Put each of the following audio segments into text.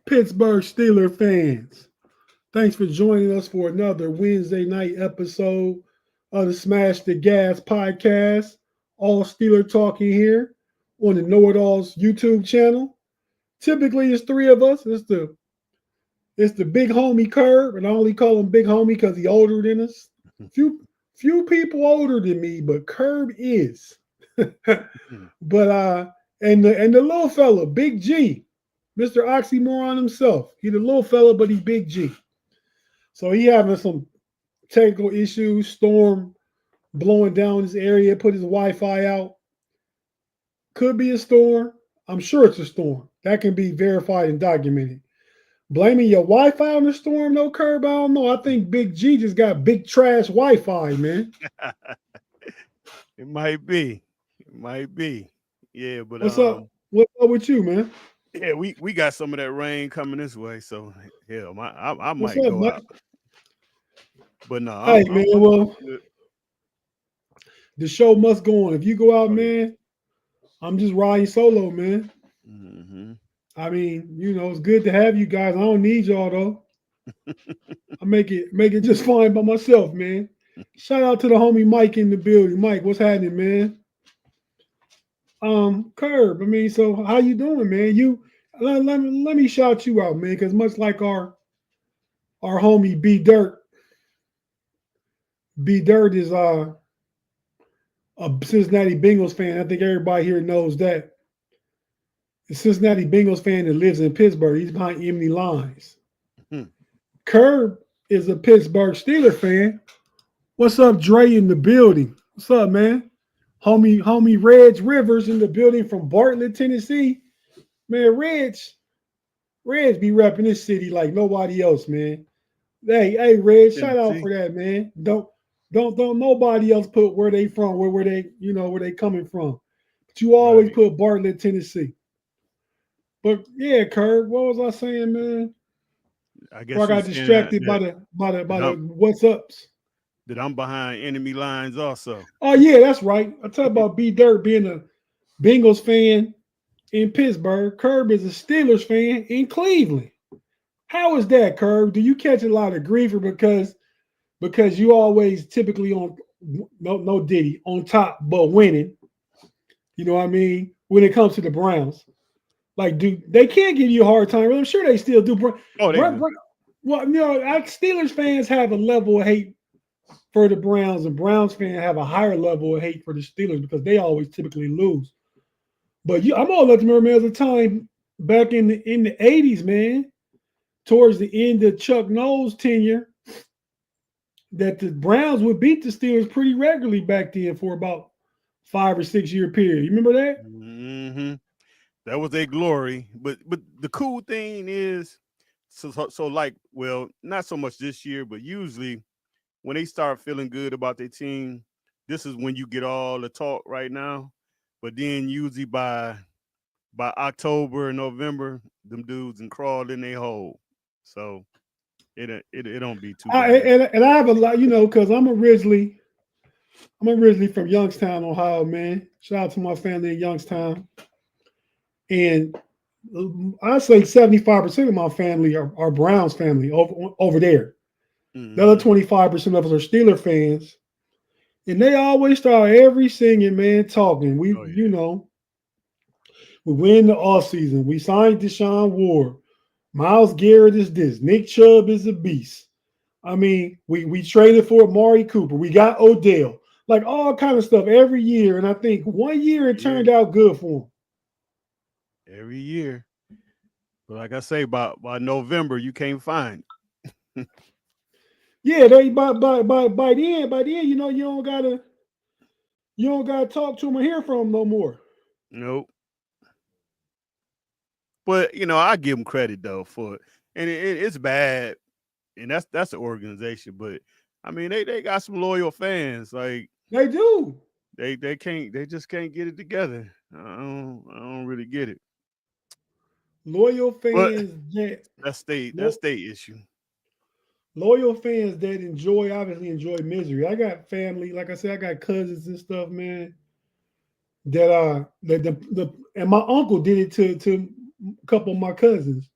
Pittsburgh Steelers fans, thanks for joining us for another Wednesday night episode of the Smash the Gas podcast. All Steeler talking here on the KnoItAllz YouTube channel. Typically, it's three of us. It's the big homie Kerb, and I only call him big homie because he's older than us. Few people older than me, but Kerb is. but and the little fella, Big G, Mr. Oxymoron himself. He the little fella, but he Big G. So he having some technical issues, storm blowing down his area, put his Wi-Fi out. Could be a storm. I'm sure it's a storm. That can be verified and documented. Blaming your Wi-Fi on the storm, no Curb. I don't know. I think Big G just got big trash Wi-Fi, man. It might be. It might be. Yeah, but What's up? What's up with you, man? Yeah, we got some of that rain coming this way, so hell, I What's might up, go man? out. But no, Hey, man. Well, good. the show must go on. If you go out, man, I'm just riding solo, man. Mm-hmm. I mean, it's good to have you guys. I don't need y'all though. I make it just fine by myself, man. Shout out to the homie Mike in the building. Mike, what's happening, man? Curb. I mean, so how you doing, man? Let me shout you out, man, because much like our homie B Dirt is a Cincinnati Bengals fan. I think everybody here knows that. The Cincinnati Bengals fan that lives in Pittsburgh. He's behind enemy lines. Hmm. Curb is a Pittsburgh Steelers fan. What's up, Dre in the building? What's up, man? Homie Reg Rivers in the building from Bartlett, Tennessee. Man, Reg be repping this city like nobody else, man. Hey, Reg, shout out Tennessee. for that, man. Don't nobody else put where they from, where they where they coming from. But you always Right. put Bartlett, Tennessee. But yeah, Kurt, what was I saying, man? I Before I guess you got saying that distracted by that, that the I'm what's ups. that I'm behind enemy lines also. Oh yeah, that's right. I talk about B Dirt being a Bengals fan in Pittsburgh. Curb is a Steelers fan in Cleveland. How is that, Curb? Do you catch a lot of grief or because you always typically on no Diddy on top but winning? You know what I mean? When it comes to the Browns, like, dude, they can't give you a hard time. I'm sure they still do. Oh, they do. Well, Steelers fans have a level of hate for the Browns, and Browns fans have a higher level of hate for the Steelers because they always typically lose. But I'm all let them remember the time back in the '80s, man, towards the end of Chuck Noll's tenure, that the Browns would beat the Steelers pretty regularly back then for about 5 or 6 year period. You remember that? Mm-hmm. That was their glory. But the cool thing is, so like, well, not so much this year, but usually when they start feeling good about their team, this is when you get all the talk right now. But then usually by October and November, them dudes and crawled in their hole. So it don't be too I, bad. and I have a lot, because I'm originally from Youngstown, Ohio, man. Shout out to my family in Youngstown. And I say 75% of my family are Browns family over there. The other Mm-hmm. 25% of us are Steeler fans. And they always start every singing, man, talking. Oh yeah. We win the offseason. We signed Deshaun Ward. Miles Garrett is this. Nick Chubb is a beast. I mean, we traded for Amari Cooper. We got Odell. Like all kind of stuff every year. And I think one year it Yeah. turned out good for him. Every year. But like I say, by November you can't find it. Yeah, they by then, you don't gotta talk to him or hear from him no more. Nope. But I give them credit though for it, and it's bad, and that's the organization. But I mean, they got some loyal fans. Like They do. they just can't get it together. I don't really get it. Loyal But fans that that's lo- state issue. loyal fans that obviously enjoy misery. I got family, like I said, I got cousins and stuff, man. That and my uncle did it to a couple of my cousins.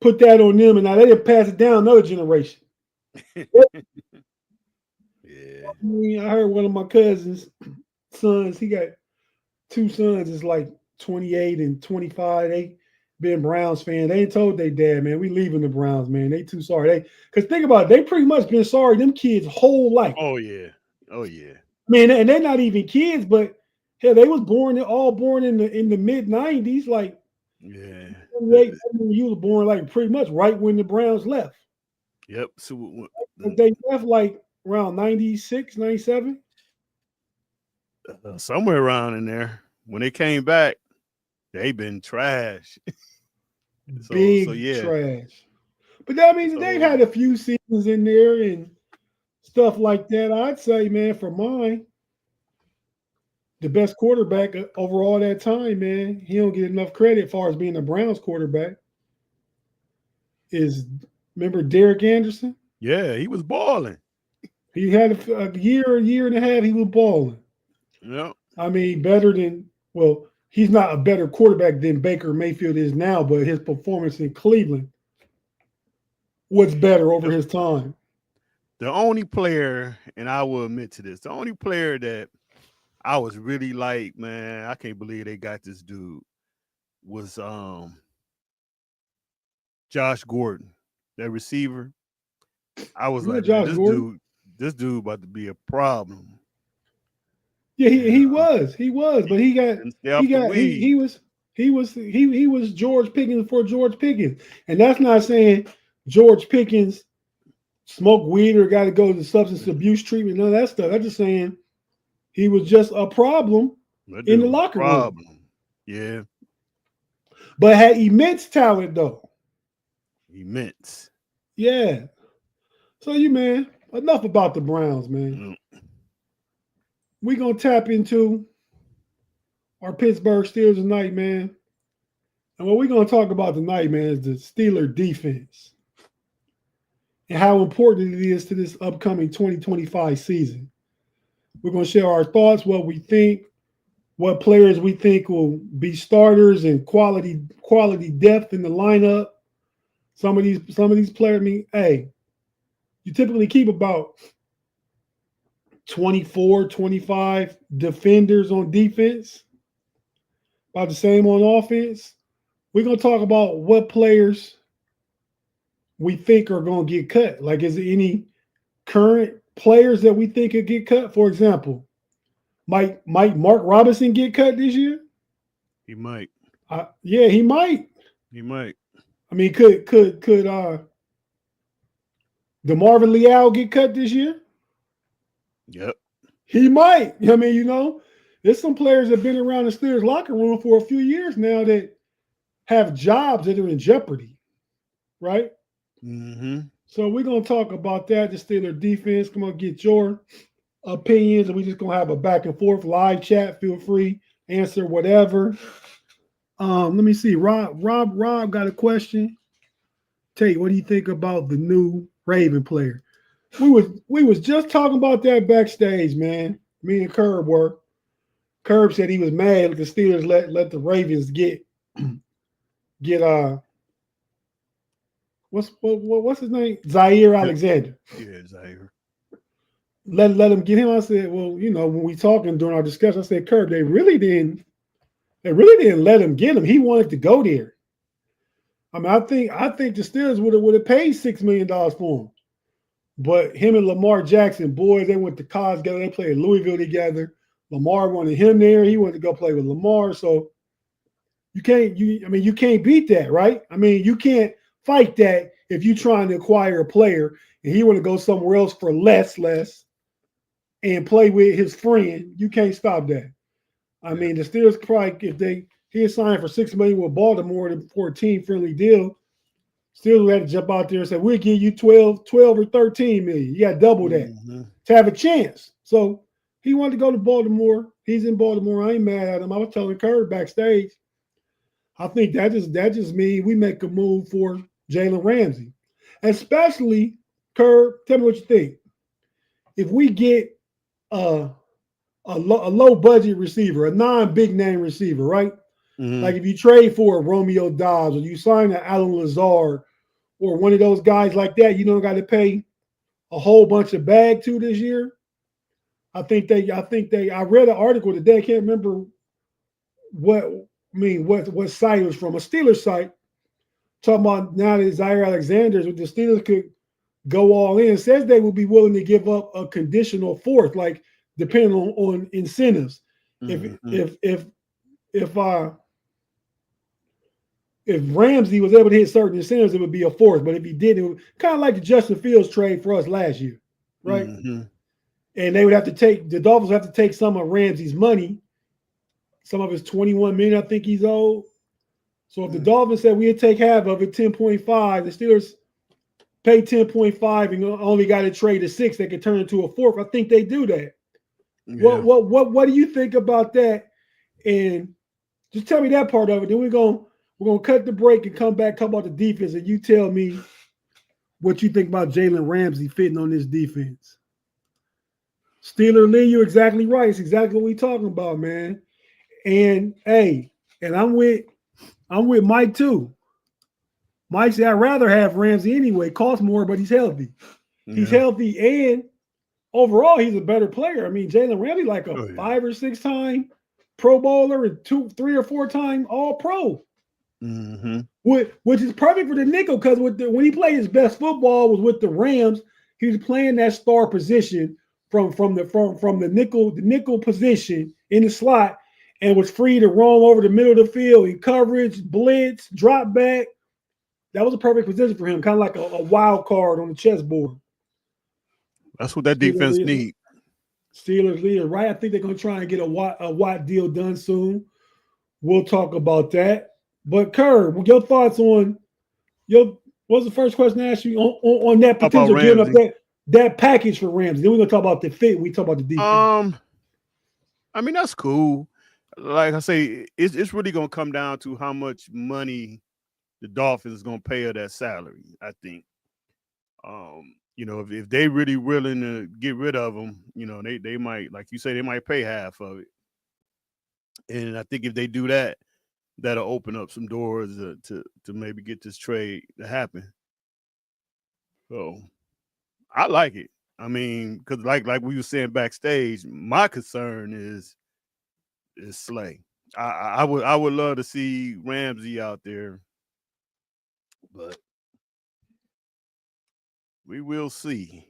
put that on them, and now they didn't pass it down another generation. Yeah. I mean, I heard one of my cousins' sons, he got two sons, is like 28 and 25. They been Browns fan. They ain't told their dad, man, we leaving the Browns, man. They too sorry. Because think about it, they pretty much been sorry them kids' whole life. Oh yeah. Oh yeah. I mean, and they're not even kids, but hell, they was all born in the mid 90s. Like, yeah, you was born like pretty much right when the Browns left. Yep. So they left like around 96, 97. Somewhere around in there. When they came back, they been trash. Big yeah. Trash. But that means they've had a few seasons in there and stuff like that. I'd say, man, for mine, the best quarterback over all that time, man, he don't get enough credit as far as being a Browns quarterback. Is, remember Derek Anderson? Yeah, he was balling. He had a year and a half, he was balling. Yeah. I mean, better than, well, he's not a better quarterback than Baker Mayfield is now, but his performance in Cleveland was better over his time. The only player, and I will admit to this, the only player that I was really like, man, I can't believe they got this dude, was Josh Gordon, that receiver. I was like, man, this dude about to be a problem. Yeah, he was, but he was George Pickens for George Pickens, and that's not saying George Pickens smoked weed or got to go to substance abuse treatment, none of that stuff. I'm just saying he was just a problem in the locker room. Yeah, but had immense talent though. Immense. Yeah. So man, enough about the Browns, man. We're going to tap into our Pittsburgh Steelers tonight, man. And what we're going to talk about tonight, man, is the Steelers defense and how important it is to this upcoming 2025 season. We're going to share our thoughts, what we think, what players we think will be starters and quality depth in the lineup. Some of these players, I mean, hey, you typically keep about 24, 25 defenders on defense, about the same on offense. We're going to talk about what players we think are going to get cut. Like, is there any current players that we think could get cut? For example, might Mark Robinson get cut this year? He might. Yeah, he might. He might. I mean, could DeMarvin Leal get cut this year? Yep. He might. I mean, there's some players that have been around the Steelers locker room for a few years now that have jobs that are in jeopardy, right? Mm-hmm. So we're going to talk about that, the Steelers defense. Come on, get your opinions, and we're just going to have a back and forth live chat. Feel free, answer whatever. Let me see. Rob got a question. Tate, what do you think about the new Raven player? We was just talking about that backstage, man. Me and Kerb were. Kerb said he was mad that the Steelers let the Ravens get what's his name? Zaire Alexander. Yeah, Zaire. Let him get him. I said, well, when we talking during our discussion, I said, Kerb, they really didn't let him get him. He wanted to go there. I mean, I think the Steelers would have paid $6 million for him. But him and Lamar Jackson, boys, they went to college together. They played at Louisville together. Lamar wanted him there. He wanted to go play with Lamar. So you can't beat that, right? I mean, you can't fight that if you're trying to acquire a player and he want to go somewhere else for less and play with his friend. You can't stop that. I mean, the Steelers probably, if he had signed for $6 million with Baltimore for a team-friendly deal, Steelers had to jump out there and say, we'll give you 12 or 13 million. You got double that to have a chance. So he wanted to go to Baltimore. He's in Baltimore. I ain't mad at him. I was telling Kerr backstage, I think that just means we make a move for Jalen Ramsey. Especially, Kerr, tell me what you think. If we get a low-budget receiver, a non-big-name receiver, right? Mm-hmm. Like if you trade for a Romeo Dobbs or you sign an Alan Lazard or one of those guys like that, you don't got to pay a whole bunch of bag to this year. I read an article today. I can't remember what site it was from, a Steelers site, talking about now that Zaire Alexander's with the Steelers could go all in. It says they will be willing to give up a conditional fourth, like depending on incentives. Mm-hmm. If Ramsey was able to hit certain incentives, it would be a fourth. But if he didn't, it would kind of like the Justin Fields trade for us last year, right? Mm-hmm. And they would have to the Dolphins have to take some of Ramsey's money, some of his $21 million, I think he's owed. So if the Dolphins said we'd take half of it, 10.5, the Steelers pay 10.5 and only got to trade a 6, they could turn into a fourth. I think they do that. Yeah. What do you think about that? And just tell me that part of it. Then we're gonna cut the break and come back, talk about the defense, and you tell me what you think about Jalen Ramsey fitting on this defense. Steeler Lee, you're exactly right. It's exactly what we're talking about, man. And hey, and I'm with Mike too. Mike said I'd rather have Ramsey anyway. Costs more, but he's healthy. Yeah. He's healthy, and overall, he's a better player. I mean, Jalen Ramsey like a 5 or 6 time Pro Bowler and 2, 3 or 4 time All Pro. Mm-hmm. Which is perfect for the nickel, because when he played his best football was with the Rams, he was playing that star position from the nickel position in the slot, and was free to roam over the middle of the field in coverage, blitz, drop back. That was a perfect position for him, kind of like a wild card on the chessboard. That's what that defense needs. Steelers leader, right? I think they're going to try and get a Watt deal done soon. We'll talk about that. But Kerr, your thoughts on what was the first question I asked you on that potential giving up that package for Ramsey? Then we're going to talk about the fit. We talk about the defense. I mean, that's cool. Like I say, it's really going to come down to how much money the Dolphins is going to pay her that salary, I think. If they really willing to get rid of him, they might, like you say, they might pay half of it. And I think if they do that, that'll open up some doors to maybe get this trade to happen. So I like it. I mean, because like we were saying backstage, my concern is Slay. I would love to see Ramsey out there, but we will see.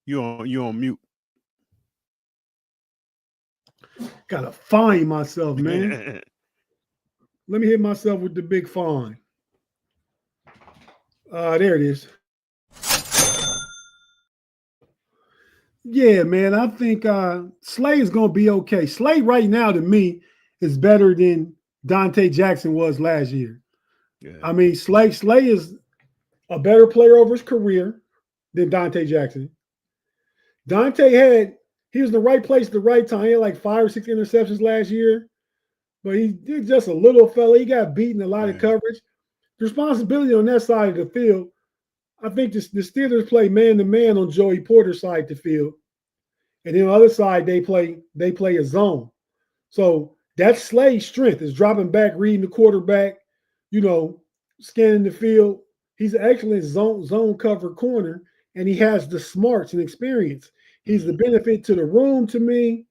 You on mute. Gotta find myself, man. Let me hit myself with the big fawn. There it is. Yeah, man. I think Slay is gonna be okay. Slay right now to me is better than Dante Jackson was last year. Yeah. I mean, Slay is a better player over his career than Dante Jackson. Dante he was in the right place at the right time. He had like 5 or 6 interceptions last year, but he's just a little fella. He got beaten a lot of coverage. The responsibility on that side of the field, I think the Steelers play man-to-man on Joey Porter's side of the field. And then on the other side, they play a zone. So that's Slay's strength, is dropping back, reading the quarterback, scanning the field. He's an excellent zone cover corner, and he has the smarts and experience. He's the benefit to the room to me.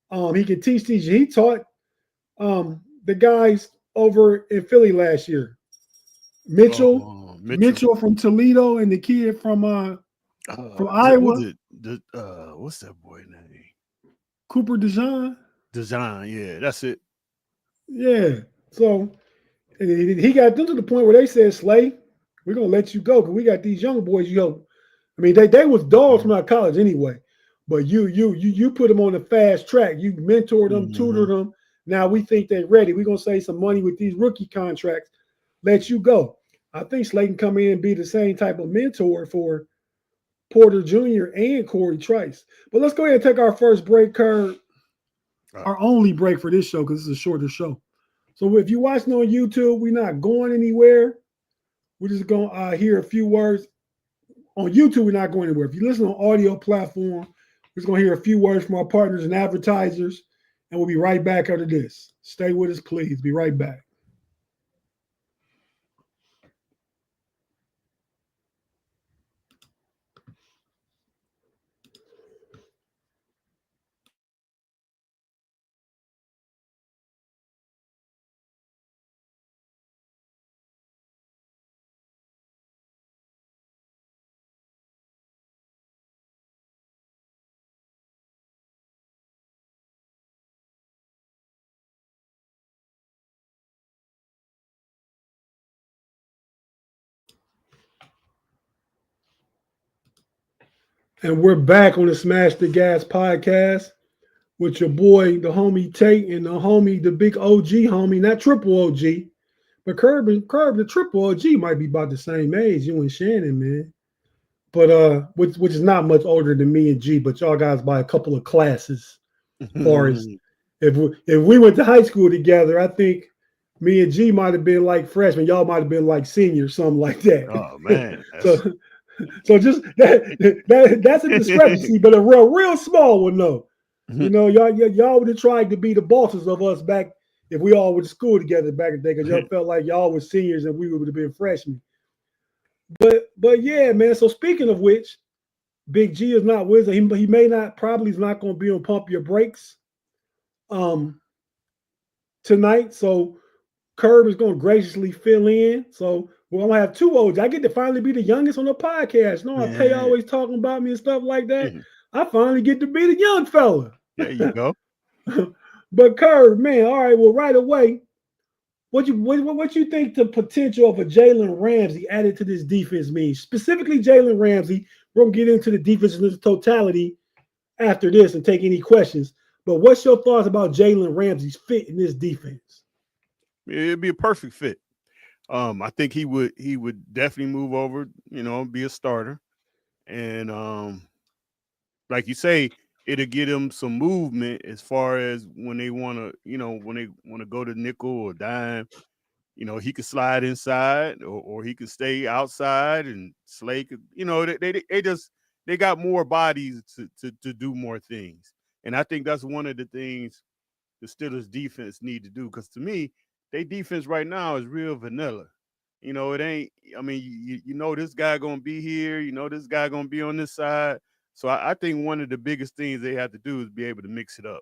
He can teach these. He taught the guys over in Philly last year. Mitchell from Toledo, and the kid from Iowa. What's that boy name? Cooper DeJean. Yeah, that's it. Yeah. So he got them to the point where they said, Slay, we're gonna let you go because we got these young boys. I mean, they was dogs from our college anyway, but you put them on the fast track. You mentored them, tutored them. Now we think they're ready. We're gonna save some money with these rookie contracts. Let you go. I think Slay can come in and be the same type of mentor for Porter Jr. and Corey Trice. But let's go ahead and take our first break, Kurt. Our only break for this show, because it's a shorter show. So if you're watching on YouTube, we're not going anywhere. We're just going to hear a few words. On YouTube, we're not going anywhere. If you listen on audio platform, We're just going to hear a few words from our partners and advertisers, and we'll be right back after this. Stay with us, please. Be right back. And we're back on the Smash the Gas podcast with your boy, the homie Tate, and the homie, the big OG homie, not triple OG, but Curb, the triple OG might be about the same age, you and Shannon, man. But which is not much older than me and G, but y'all guys by a couple of classes. As far as if we went to high school together, I think me and G might have been like freshmen, y'all might have been like seniors, something like that. Oh man. So just that's a discrepancy, but a real small one though. You know, y'all would have tried to be the bosses of us back if we all went to school together back in the day, because y'all felt like y'all were seniors and we would have been freshmen. But yeah, man. So speaking of which, Big G is not with us. He may not, probably is not going to be on Pump Your Brakes tonight. So Curb is going to graciously fill in. So we're going to have two OGs. I get to finally be the youngest on the podcast. No, Tate always talking about me and stuff like that. I finally get to be the young fella. There you go. But Curb, man, all right, well, right away, what you think the potential of a Jalen Ramsey added to this defense means? Specifically, Jalen Ramsey. We're going to get into the defense in its totality after this and take any questions. But what's your thoughts about Jalen Ramsey's fit in this defense? It'd be a perfect fit. I think he would definitely move over, be a starter. And like you say, it'll get him some movement as far as when they want to go to nickel or dime. He could slide inside or he could stay outside, and Slay could, they got more bodies to do more things. And I think that's one of the things the Steelers defense need to do, because to me, their defense right now is real vanilla. It ain't, this guy going to be here, this guy going to be on this side. So I think one of the biggest things they have to do is be able to mix it up.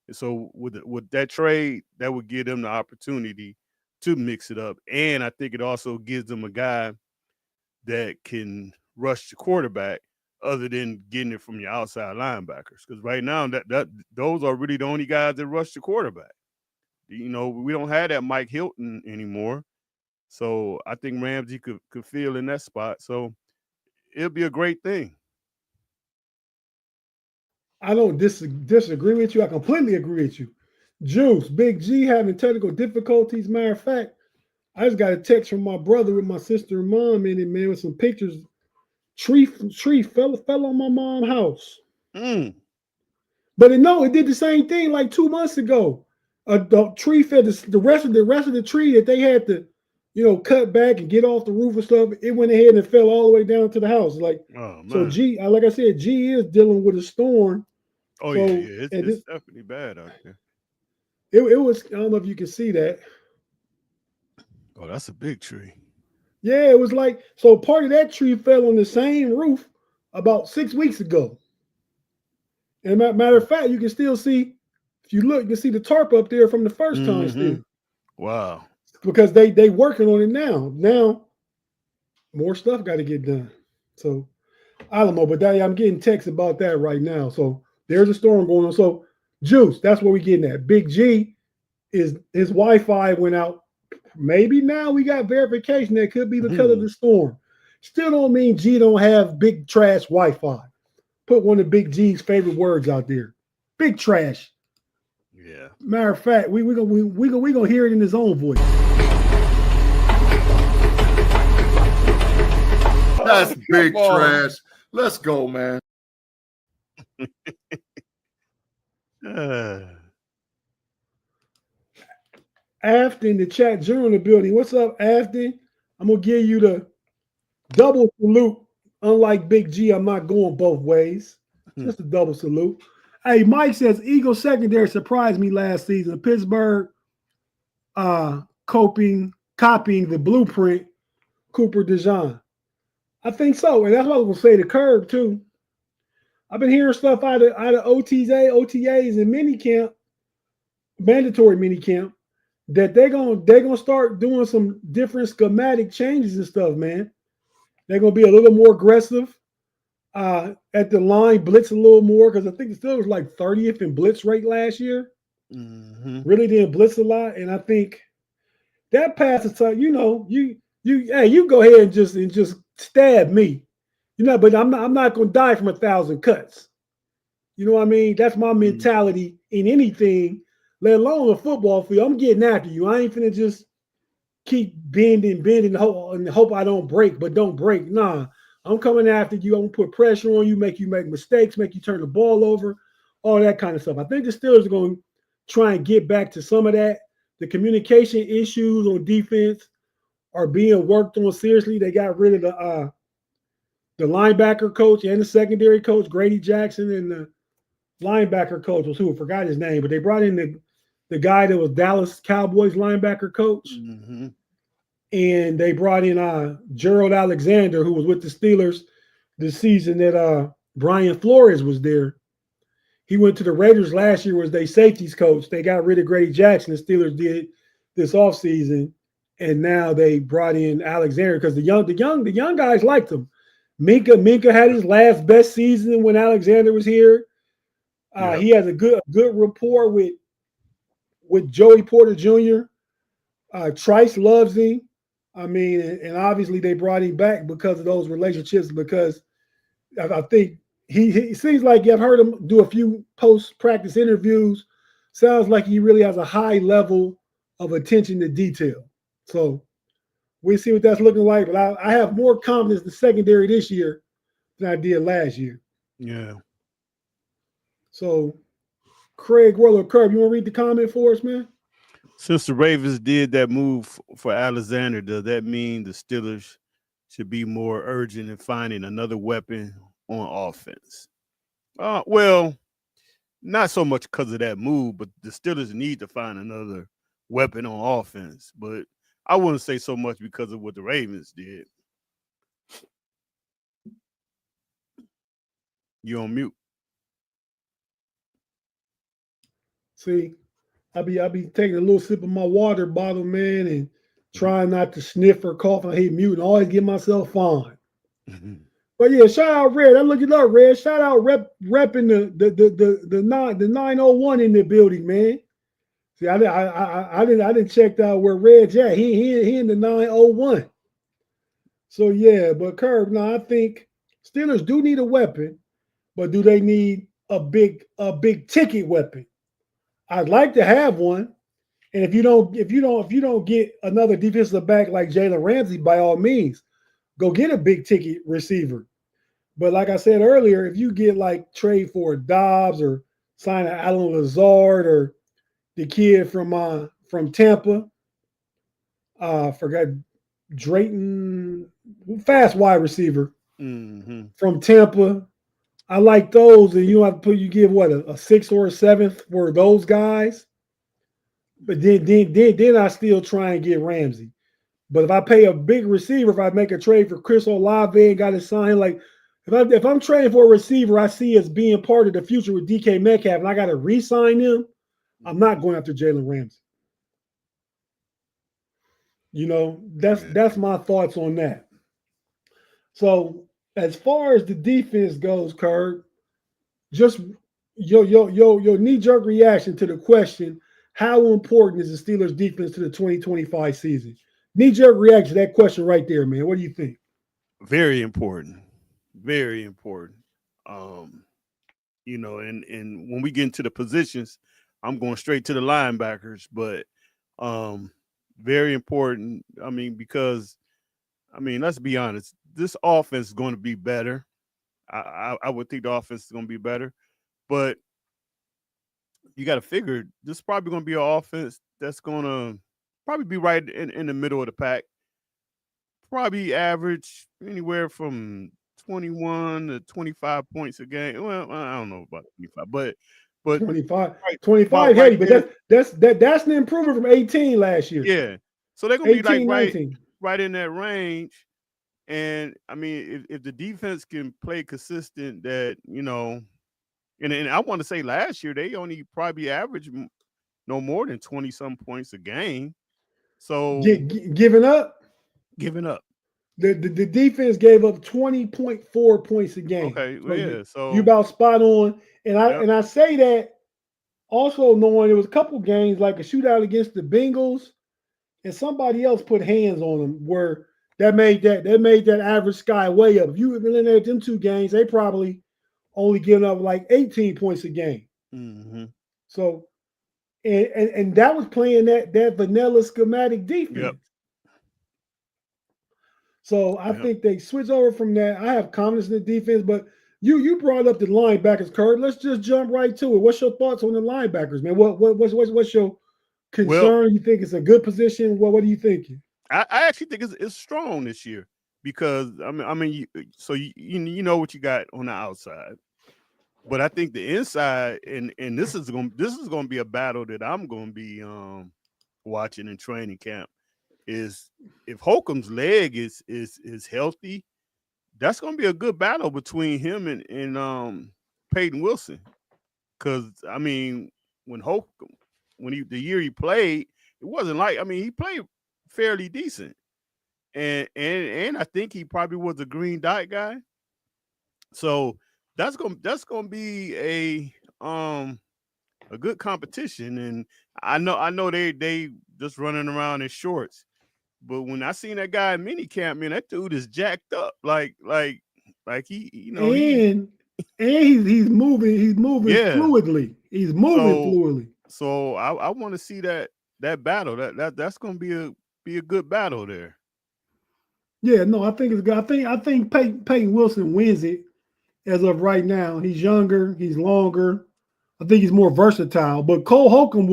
And so with that trade, that would give them the opportunity to mix it up. And I think it also gives them a guy that can rush the quarterback other than getting it from your outside linebackers. Because right now, that those are really the only guys that rush the quarterback. We don't have that Mike Hilton anymore. So I think Ramsey could fill in that spot. So it'll be a great thing. I don't disagree with you. I completely agree with you. Juice, Big G having technical difficulties. Matter of fact, I just got a text from my brother with my sister and mom in it, man, with some pictures. Tree fell on my mom's house. But it did the same thing like 2 months ago. The tree fell. The rest of the tree that they had to, cut back and get off the roof and stuff. It went ahead and fell all the way down to the house. Like, so G, like I said, G is dealing with a storm. Oh so, yeah, it's definitely bad out there. It was. I don't know if you can see that. Oh, that's a big tree. Yeah, it was like, so part of that tree fell on the same roof about 6 weeks ago. And matter of fact, you can still see, if you look, you can see the tarp up there from the first time still. Wow. Because they working on it now. Now, more stuff got to get done. So, I don't know, but I'm getting texts about that right now. So, there's a storm going on. So, Juice, that's what we're getting at. Big G, his Wi-Fi went out. Maybe now we got verification that could be because of the storm. Still don't mean G don't have big trash Wi-Fi. Put one of Big G's favorite words out there. Big trash. Yeah. Matter of fact, we gonna hear it in his own voice. That's big trash. Let's go, man. Afton in the chat, General in the building. What's up, Afton? I'm gonna give you the double salute. Unlike Big G, I'm not going both ways. Just a double salute. Hey, Mike says Eagles secondary surprised me last season. Pittsburgh copying the blueprint, Cooper DeJean. I think so. And that's what I was going to say to Curb, too. I've been hearing stuff out of OTAs and minicamp, mandatory minicamp, that they're gonna start doing some different schematic changes and stuff, man. They're gonna be a little more aggressive at the line, blitz a little more, because I think the Steelers like 30th in blitz rate last year. Mm-hmm. Really didn't blitz a lot, and I think that passes to you go ahead and just stab me, but I'm not gonna die from 1,000 cuts. You know what I mean? That's my mentality in anything, let alone a football field. I'm getting after you. I ain't finna just keep bending and hope I don't break, but don't break. Nah, I'm coming after you. I'm gonna put pressure on you, make you make mistakes, make you turn the ball over, all that kind of stuff. I think the Steelers are going to try and get back to some of that. The communication issues on defense are being worked on seriously. They got rid of the linebacker coach and the secondary coach, Grady Jackson, and the linebacker coach was who? I forgot his name, but they brought in the guy that was Dallas Cowboys linebacker coach. Mm-hmm. And they brought in Gerald Alexander, who was with the Steelers the season that Brian Flores was there. He went to the Raiders last year, was their safeties coach. They got rid of Grady Jackson, the Steelers did this offseason, and now they brought in Alexander because the young guys liked him. Minka had his last best season when Alexander was here. He has a good rapport with Joey Porter Jr. Trice loves him. I mean, and obviously they brought him back because of those relationships, because I think he seems like I've heard him do a few post-practice interviews. Sounds like he really has a high level of attention to detail. So we'll see what that's looking like. But I have more confidence in the secondary this year than I did last year. Yeah. So Craig Worlow Curb, you want to read the comment for us, man? Since the Ravens did that move for Alexander, does that mean the Steelers should be more urgent in finding another weapon on offense? Well, not so much because of that move, but the Steelers need to find another weapon on offense. But I wouldn't say so much because of what the Ravens did. You on mute. See, I'll be taking a little sip of my water bottle, man, and trying not to sniff or cough. I hate mute and always get myself fine. Mm-hmm. But yeah, shout out Red. I'm looking up Red. Shout out repping the 901 in the building, man. See, I didn't check out where Red's at. He in the 901. So yeah, but Curb, no, I think Steelers do need a weapon, but do they need a big ticket weapon? I'd like to have one. And if you don't get another defensive back like Jalen Ramsey, by all means, go get a big ticket receiver. But like I said earlier, if you get like trade for Dobbs or sign an Alan Lazard or the kid from Tampa, forgot Drayton, fast wide receiver from Tampa. I like those, and you have to give what a 6th or a 7th for those guys. But then I still try and get Ramsey. But if I pay a big receiver, if I make a trade for Chris Olave and got to sign, like if I'm trading for a receiver I see as being part of the future with DK Metcalf and I got to re-sign him, I'm not going after Jalen Ramsey. That's my thoughts on that. So as far as the defense goes, Kurt, just your knee-jerk reaction to the question, how important is the Steelers defense to the 2025 season? Knee-jerk reaction to that question right there, man. What do you think? Very important. Very important. And when we get into the positions, I'm going straight to the linebackers, but very important. I mean, because let's be honest, this offense is going to be better. I would think the offense is going to be better, but you got to figure this is probably going to be an offense that's going to probably be right in the middle of the pack. Probably average anywhere from 21 to 25 points a game. Well, I don't know about 25, but 25, right, 25 right heavy, but there. that's an improvement from 18 last year. Yeah. So they're gonna be 18, like 19. right in that range. And I mean, if the defense can play consistent, that and I want to say last year they only probably averaged no more than 20 some points a game. So Giving up. The defense gave up 20.4 points a game. Okay, So yeah. you about spot on. And Yep. I say that also knowing there was a couple games like a shootout against the Bengals, and somebody else put hands on them where that made that average sky way up. If you eliminate them two games, they probably only giving up like 18 points a game. Mm-hmm. So and that was playing that vanilla schematic defense. Yep. So I think they switch over from that. I have confidence in the defense, but you brought up the linebackers, Kurt. Let's just jump right to it. What's your thoughts on the linebackers, man? What's your concern? Well, you think it's a good position? What are you thinking? I actually think it's strong this year because you know what you got on the outside, but I think the inside and this is gonna be a battle that I'm gonna be watching in training camp. Is if Holcomb's leg is healthy, that's gonna be a good battle between him and Peyton Wilson. Because I mean, when Holcomb, the year he played, it wasn't like he played fairly decent, and I think he probably was a green dot guy. So that's gonna be a good competition, and I know they just running around in shorts. But when I seen that guy in minicamp, man, that dude is jacked up. Like he, and he's moving fluidly. He's moving fluidly. So I want to see that battle. That's gonna be a good battle there. Yeah, no, I think it's good. I think Peyton Wilson wins it as of right now. He's younger, he's longer. I think he's more versatile. But Cole Holcomb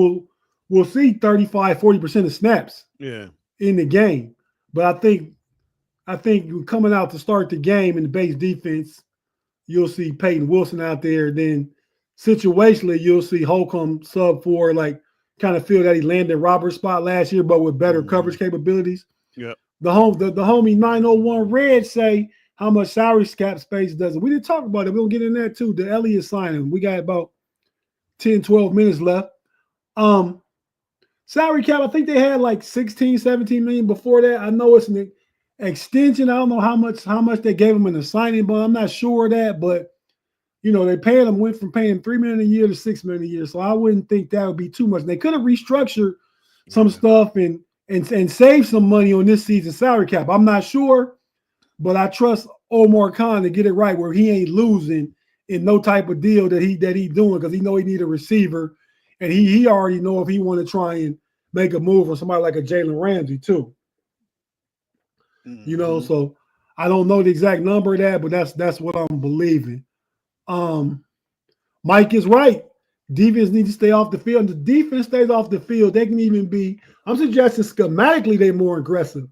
will see 35, 40% of snaps. Yeah. In the game. But I think coming out to start the game in the base defense, you'll see Peyton Wilson out there. Then situationally, you'll see Holcomb sub for like kind of feel that he landed Roberts' spot last year, but with better coverage capabilities. Yeah. The homie 901 Red say how much salary cap space does it. We didn't talk about it. We'll get in there too. The Elliott signing. We got about 10, 12 minutes left. Salary cap, I think they had like 16, 17 million before that. I know it's an extension. I don't know how much they gave him in the signing, but I'm not sure of that. But they paid him, went from paying $3 million a year to $6 million a year. So I wouldn't think that would be too much. They could have restructured some stuff and save some money on this season's salary cap. I'm not sure, but I trust Omar Khan to get it right where he ain't losing in no type of deal that he doing because he know he need a receiver. And he already know if he want to try and make a move on somebody like a Jalen Ramsey too. Mm-hmm. So I don't know the exact number of that, but that's what I'm believing. Mike is right. Defense needs to stay off the field. The defense stays off the field. They can even be, I'm suggesting schematically they're more aggressive.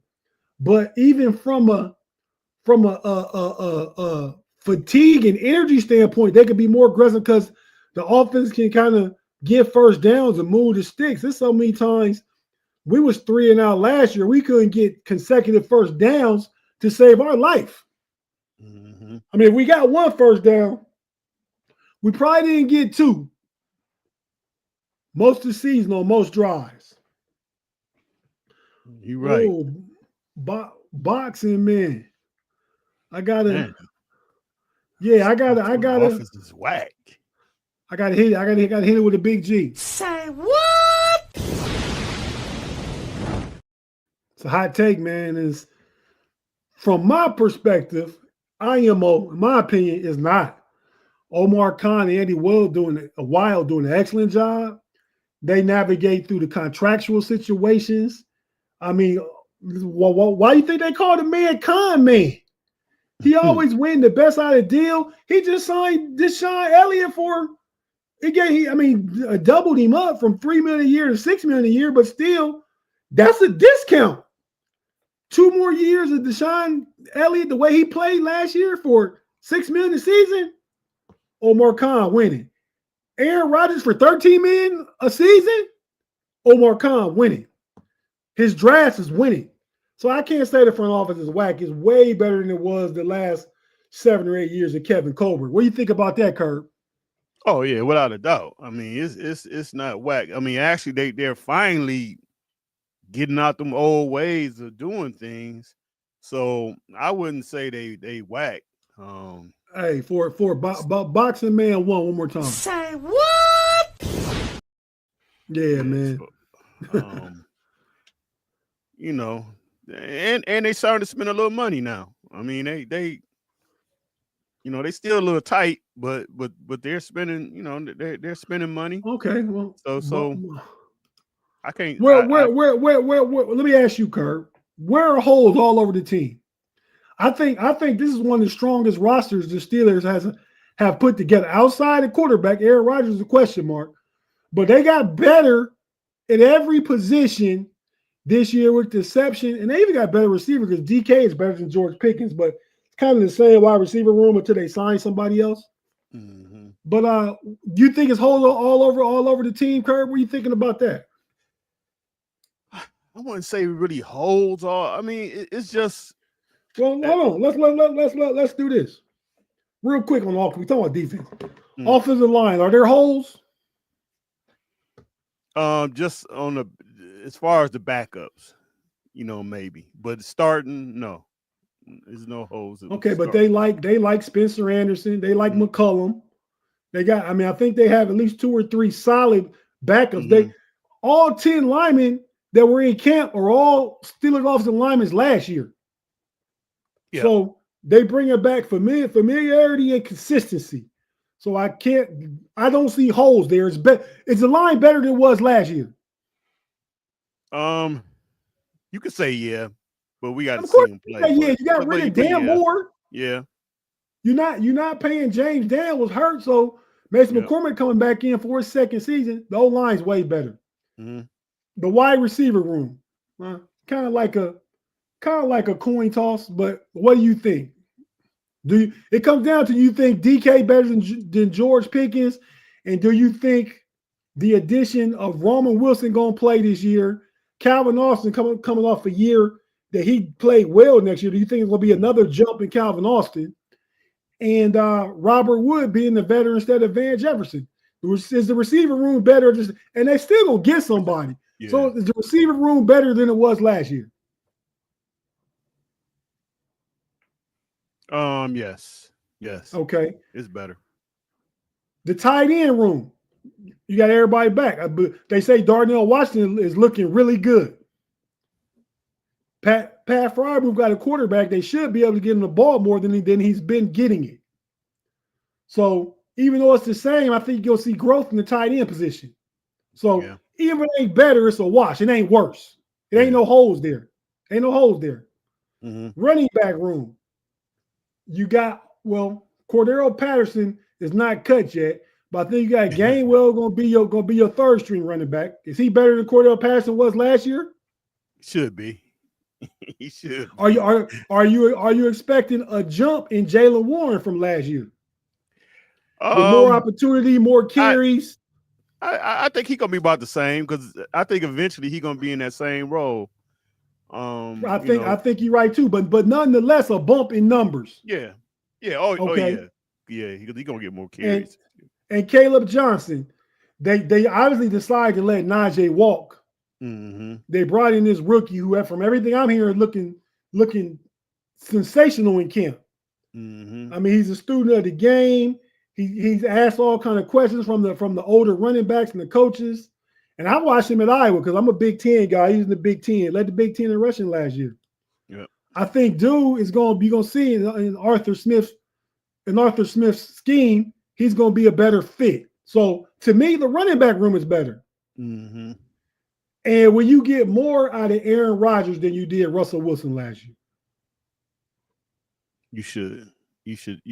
But even from a fatigue and energy standpoint, they could be more aggressive because the offense can kind of get first downs and move the sticks. There's so many times we was 3-and-out last year. We couldn't get consecutive first downs to save our life. Mm-hmm. I mean, if we got one first down, we probably didn't get two. Most of the season on most drives. You're right. Oh, boxing, man. I gotta. Man. Yeah, I gotta. Offense is whack. I gotta hit it. I gotta hit it with a big G. Say what? It's a hot take, man. Is from my perspective, IMO, in my opinion, is not. Omar Khan and Andy Wild doing an excellent job. They navigate through the contractual situations. I mean, why do you think they call the man Con Man? He always win the best out of the deal. He just signed Deshaun Elliott for. Doubled him up from $3 million a year to $6 million a year, but still, that's a discount. 2 more years of Deshaun Elliott the way he played last year for $6 million a season, Omar Khan winning. Aaron Rodgers for $13 million a season, Omar Khan winning. His draft is winning. So I can't say the front office is whack. It's way better than it was the last 7 or 8 years of Kevin Colbert. What do you think about that, Kerb? Oh yeah, without a doubt. I mean, it's not whack. I mean, actually, they're finally getting out them old ways of doing things. So I wouldn't say they whack. Hey, for Boxing Man 1 more time. Say what? Yeah, man. So, you know, and they starting to spend a little money now. I mean, they you know, they still a little tight, but they're spending, you know, they're spending money. Okay, well, So I can't. Where? Let me ask you, Kerb. Where are holes all over the team? I think this is one of the strongest rosters the Steelers have put together. Outside of quarterback, Aaron Rodgers is a question mark, but they got better at every position this year, with the exception, and they even got better receiver because DK is better than George Pickens, but it's kind of the same wide receiver room until they sign somebody else. Mm-hmm. But you think it's holes all over the team, Kerb? What are you thinking about that? I wouldn't say really holds all. I mean, it's just. Well, hold on. Let's do this real quick on all. We talking about defense, offensive line. Are there holes? Just on the as far as the backups, you know, maybe, but starting, no, there's no holes. Okay, but they like Spencer Anderson. They like McCullum. They got. I mean, I think they have at least 2 or 3 solid backups. They all 10 linemen that were in camp are all Steelers offensive linemen last year. Yep. So they bring it back familiarity and consistency. So I don't see holes there. Is the line better than it was last year? You could say yeah, but we got to see him play. Yeah, you got rid of Dan Moore. Yeah. You're not paying James. Dan was hurt, so Mason McCormick coming back in for his second season. The old line's way better. Mm-hmm. The wide receiver room, kind of like a coin toss. But what do you think? It comes down to, you think DK better than George Pickens, and do you think the addition of Roman Wilson going to play this year, Calvin Austin coming off a year that he played well next year, do you think it's going to be another jump in Calvin Austin, and Robert Wood being the veteran instead of Van Jefferson? Is the receiver room better? And they still going to get somebody. Yeah. So is the receiver room better than it was last year? Yes. Okay. It's better. The tight end room, you got everybody back. They say Darnell Washington is looking really good. Pat Fryermuth got a quarterback. They should be able to get him the ball more than he's been getting it. So even though it's the same, I think you'll see growth in the tight end position. So even if it ain't better, it's a wash. It ain't worse. It ain't no holes there. Mm-hmm. Running back room. You got, Cordero Patterson is not cut yet, but I think you got Gainwell going to be your third string running back. Is he better than Cordero Patterson was last year? Should be. He should. Are you expecting a jump in Jaylen Warren from last year? With more opportunity, more carries. I think he's gonna be about the same, because I think eventually he's gonna be in that same role. I think you're right too, but nonetheless, a bump in numbers. Yeah. Oh yeah. Because he's gonna get more carries. And Caleb Johnson, they obviously decided to let Najee walk. Mm-hmm. They brought in this rookie who, from everything I'm hearing, looking sensational in camp. Mm-hmm. I mean, he's a student of the game. He's asked all kind of questions from the older running backs and the coaches. And I watched him at Iowa because I'm a Big Ten guy. He's in the Big Ten. Led the Big Ten in rushing last year. Yeah. I think dude is going to see in Arthur Smith's scheme, he's going to be a better fit. So to me, the running back room is better. Mm-hmm. And when you get more out of Aaron Rodgers than you did Russell Wilson last year, you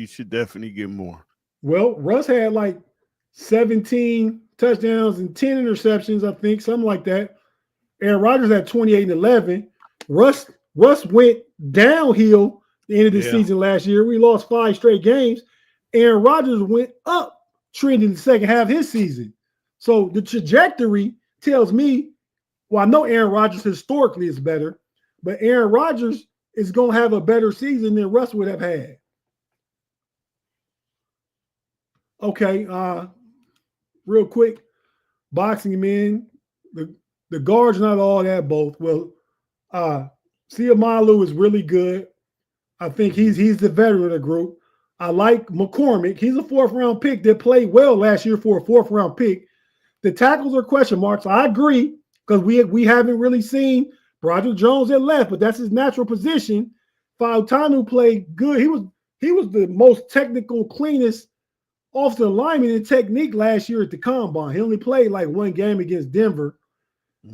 should definitely get more. Well, Russ had like 17 touchdowns and 10 interceptions, I think, something like that. Aaron Rodgers had 28 and 11. Russ Russ went downhill the end of the season last year. We lost 5 straight games. Aaron Rodgers went up trending the second half of his season. So the trajectory tells me, well, I know Aaron Rodgers historically is better, but Aaron Rodgers is going to have a better season than Russ would have had. Okay, real quick, boxing men, the guards not all that both. Well, Siamalu is really good. I think he's the veteran of the group. I like McCormick. He's a 4th-round pick that played well last year for a 4th-round pick. The tackles are question marks. I agree because we haven't really seen Broderick Jones at left, but that's his natural position. Fautanu played good. He was the most technical, cleanest offensive lineman in technique last year at the combine. He only played like 1 game against Denver.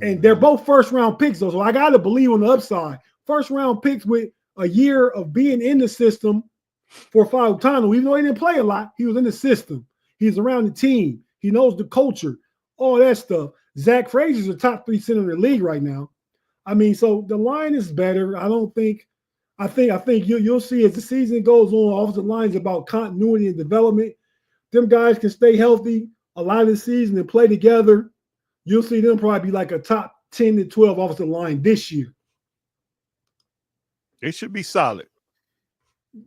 And they're both 1st-round picks, though. So I got to believe on the upside. 1st-round picks with a year of being in the system for Fautanu. Even though he didn't play a lot, he was in the system. He's around the team. He knows the culture, all that stuff. Zach Frazier's a top 3 center in the league right now. I mean, so the line is better. I think you'll see as the season goes on, offensive line is about continuity and development. Them guys can stay healthy a lot of the season and play together. You'll see them probably be like a top 10 to 12 offensive line this year. They should be solid.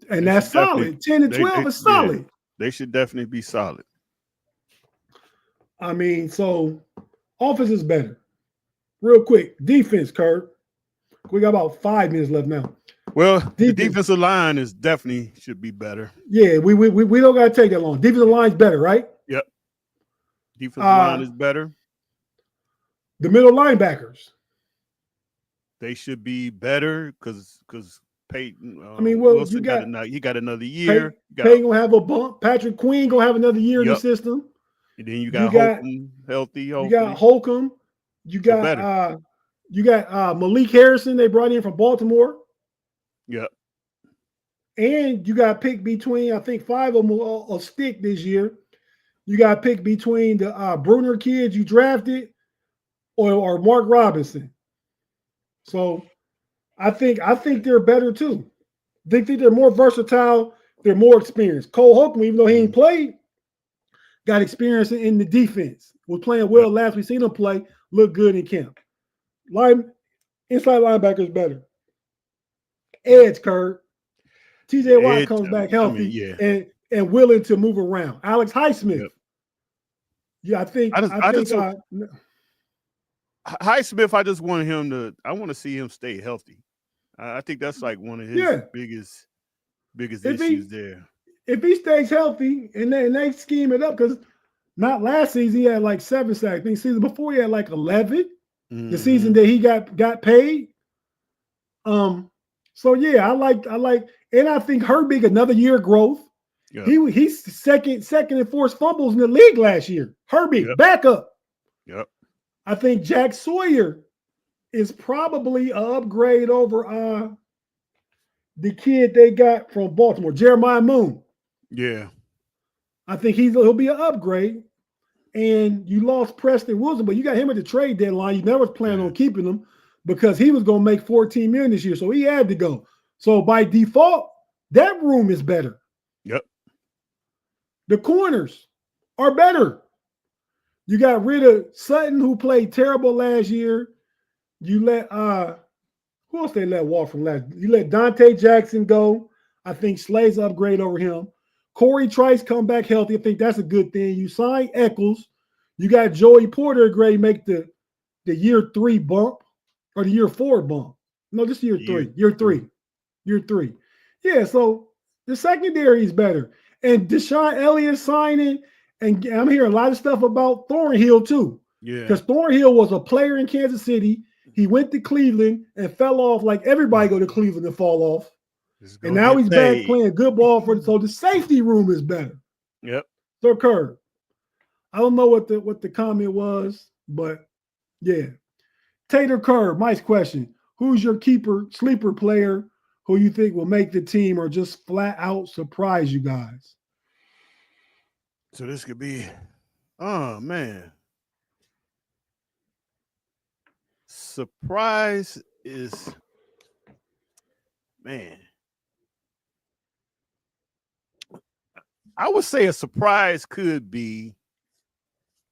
And that's solid. 10 to 12 is solid. Yeah, they should definitely be solid. I mean, so offense is better. Real quick, defense, Kurt. We got about 5 minutes left now. Well, the defensive line is definitely should be better. Yeah, we don't got to take that long. Defensive line's better, right? Yep. Defensive line is better. The middle linebackers. They should be better because Peyton. I mean, well, Wilson he got another year. Peyton gonna have a bump. Patrick Queen gonna have another year in the system. And then you got Holcomb healthy. You got Holcomb. You got Malik Harrison. They brought in from Baltimore. Yep. And you got picked between, I think 5 of them will stick this year. You got picked between the Bruner kids you drafted or Mark Robinson. So I think they're better too. They think they're more versatile. They're more experienced. Cole Holcomb, even though he ain't played, got experience in the defense. Was playing well last we seen him play. Look good in camp. Inside linebacker is better. Edge, Kurt. TJ Watt comes back healthy and willing to move around. Alex Highsmith. Yep. Yeah, I think Highsmith, I just want I want to see him stay healthy. I think that's like one of his biggest issues there. If he stays healthy and they scheme it up, because not last season he had like 7 sacks. I think the season before he had like 11. Mm-hmm. The season that he got paid. So yeah, I like, and I think Herbig another year of growth. Yep. He's second and forced fumbles in the league last year. Herbig back up. Yep. I think Jack Sawyer is probably an upgrade over the kid they got from Baltimore, Jeremiah Moon. Yeah. I think he'll be an upgrade. And you lost Preston Wilson, but you got him at the trade deadline. You never planned on keeping him because he was going to make $14 million this year, so he had to go. So by default, that room is better. Yep. The corners are better. You got rid of Sutton, who played terrible last year. You let who else they let walk from last? You let Dante Jackson go. I think Slade's upgrade over him. Corey Trice come back healthy. I think that's a good thing. You sign Eccles. You got Joey Porter grade make the year 3 bump or the year 4 bump. No, just year 3. Year 3. Year 3. Yeah, so the secondary is better. And Deshaun Elliott signing, and I'm hearing a lot of stuff about Thornhill too. Yeah. Because Thornhill was a player in Kansas City. He went to Cleveland and fell off like everybody go to Cleveland and fall off. And now he's back playing good ball so the safety room is better. Yep. So Kerr, I don't know what the comment was, but yeah. Tater Kerr, Mike's question. Who's your sleeper player who you think will make the team or just flat out surprise you guys? So this could be, oh man. Surprise is man, I would say a surprise could be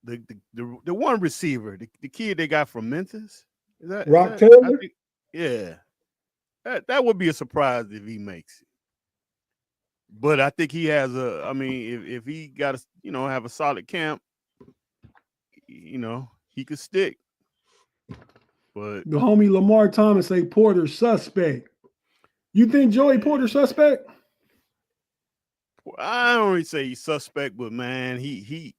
the one receiver, the kid they got from Memphis. Rock I Taylor. think, yeah, that would be a surprise if he makes it. But I think he has a. I mean, if he got to, have a solid camp, he could stick. But The homie Lamar Thomas say Porter suspect. You think Joey Porter suspect? I don't really say he's suspect, but man, I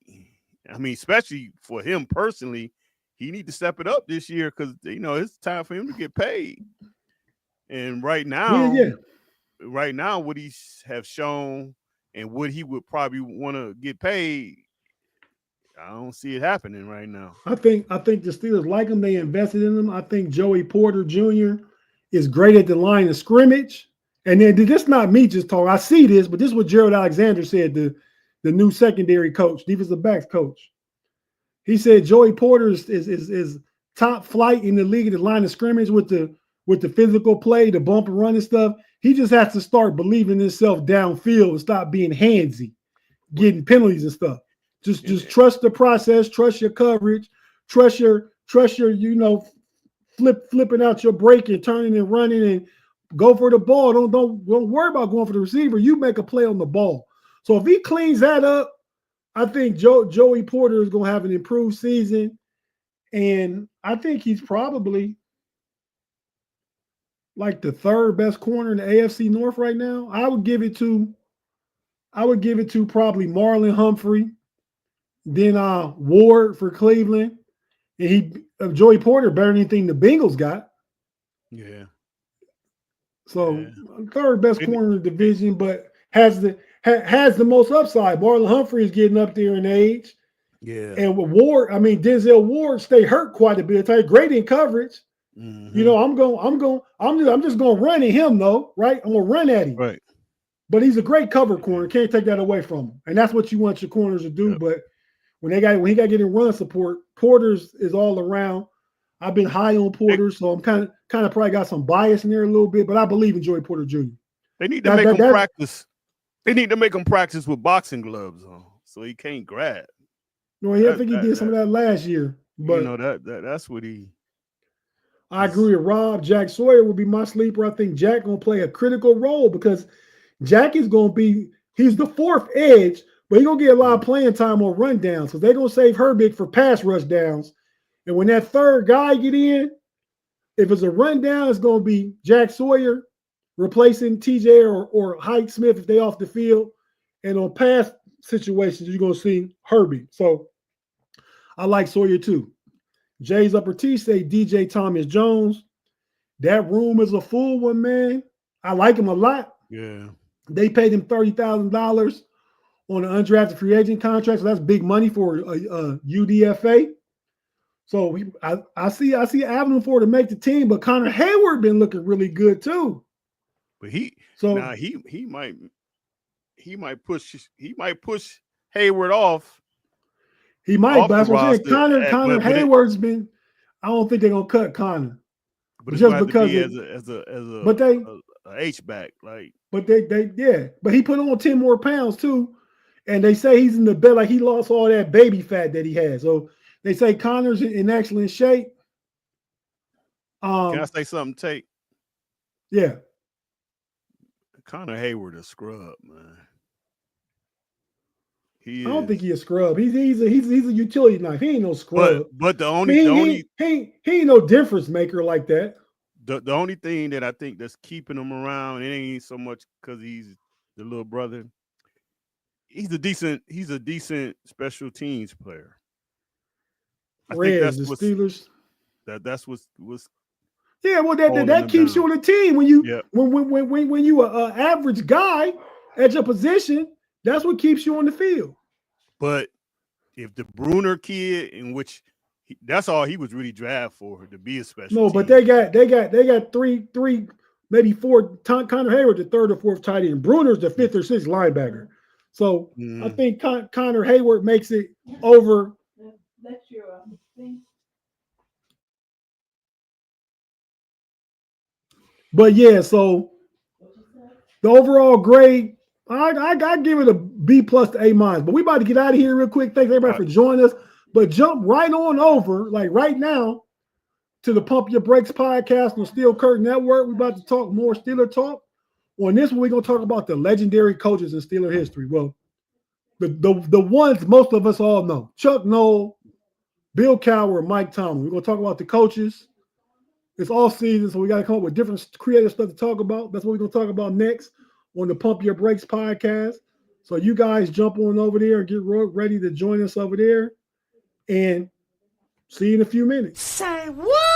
mean, especially for him personally, he need to step it up this year because it's time for him to get paid. And right now, what he have shown and what he would probably want to get paid, I don't see it happening right now. I think the Steelers like him. They invested in him. I think Joey Porter Jr. is great at the line of scrimmage. And then this not me just talking. I see this, but this is what Gerald Alexander said, the new secondary coach, defensive backs coach. He said Joey Porter is top flight in the league at the line of scrimmage with the physical play, the bump and run and stuff. He just has to start believing in himself downfield and stop being handsy, getting penalties and stuff. Just trust the process, trust your coverage, trust your flipping out your break and turning and running and go for the ball. Don't worry about going for the receiver. You make a play on the ball. So if he cleans that up, I think Joey Porter is going to have an improved season, and I think he's probably like the third best corner in the AFC North right now. I would give it to probably Marlon Humphrey, then Ward for Cleveland, and Joey Porter better than anything the Bengals got. Yeah. So third best corner in the division, but has the most upside. Marlon Humphrey is getting up there in age. Yeah. And with Ward, I mean Denzel Ward stay hurt quite a bit. Great in coverage. Mm-hmm. I'm just gonna run at him though, right? I'm gonna run at him. Right. But he's a great cover corner. Can't take that away from him. And that's what you want your corners to do. Yep. But when he got getting run support, Porter's is all around. I've been high on Porter, so I'm kind of probably got some bias in there a little bit, but I believe in Joey Porter Jr. They need to make him practice. They need to make him practice with boxing gloves on, so he can't grab. No, I think he did some of that last year. But that's what he. I agree with Rob. Jack Sawyer would be my sleeper. I think Jack gonna play a critical role because Jack is gonna be. He's the fourth edge, but he's gonna get a lot of playing time on rundowns because they're gonna save Herbig for pass rush downs. And when that third guy get in, if it's a rundown, it's going to be Jack Sawyer replacing TJ or Hyde Smith if they off the field. And on pass situations, you're going to see Herbig. So I like Sawyer too. Jay's Upper T say DJ Thomas Jones. That room is a full one, man. I like him a lot. Yeah. They paid him $30,000 on an undrafted free agent contract. So that's big money for a UDFA. So I see avenue for to make the team, but Connor Hayward been looking really good too. But he might push Hayward off. He might, but that's what I'm saying. Connor Hayward's been. I don't think they're gonna cut Connor. But just because as a H back, like. But but he put on 10 more pounds too, and they say he's in the bed like he lost all that baby fat that he had. So. They say Connor's in excellent shape. Can I say something, Tate? Yeah. Connor Hayward a scrub, man. I don't think he's a scrub. He's a utility knife. He ain't no scrub. But he ain't no difference maker like that. The only thing that I think that's keeping him around, it ain't so much because he's the little brother. He's a decent special teams player. I think that's the Steelers. That's what's yeah. Well, that keeps you on the team when you an average guy at your position. That's what keeps you on the field. But if the Bruner kid, in which that's all he was really drafted for, to be a special. No, but they got three, maybe four. Connor Hayward, the third or fourth tight end. Bruner's the fifth or sixth linebacker. So I think Connor Hayward makes it over. That's your thing. But yeah, so The overall grade, I give it a B+ to A-. But we about to get out of here real quick. Thanks everybody for joining us. But jump right on over, like right now, to the Pump Your Brakes podcast on Steel Curtain Network. We're about to talk more Steeler talk. On this one, we're going to talk about the legendary coaches in Steeler history. Well, the ones most of us all know. Chuck Noll, Bill Cowher, Mike Tomlin. We're going to talk about the coaches. It's offseason, so we got to come up with different creative stuff to talk about. That's what we're going to talk about next on the Pump Your Brakes podcast. So you guys jump on over there and get ready to join us over there. And see you in a few minutes. Say what?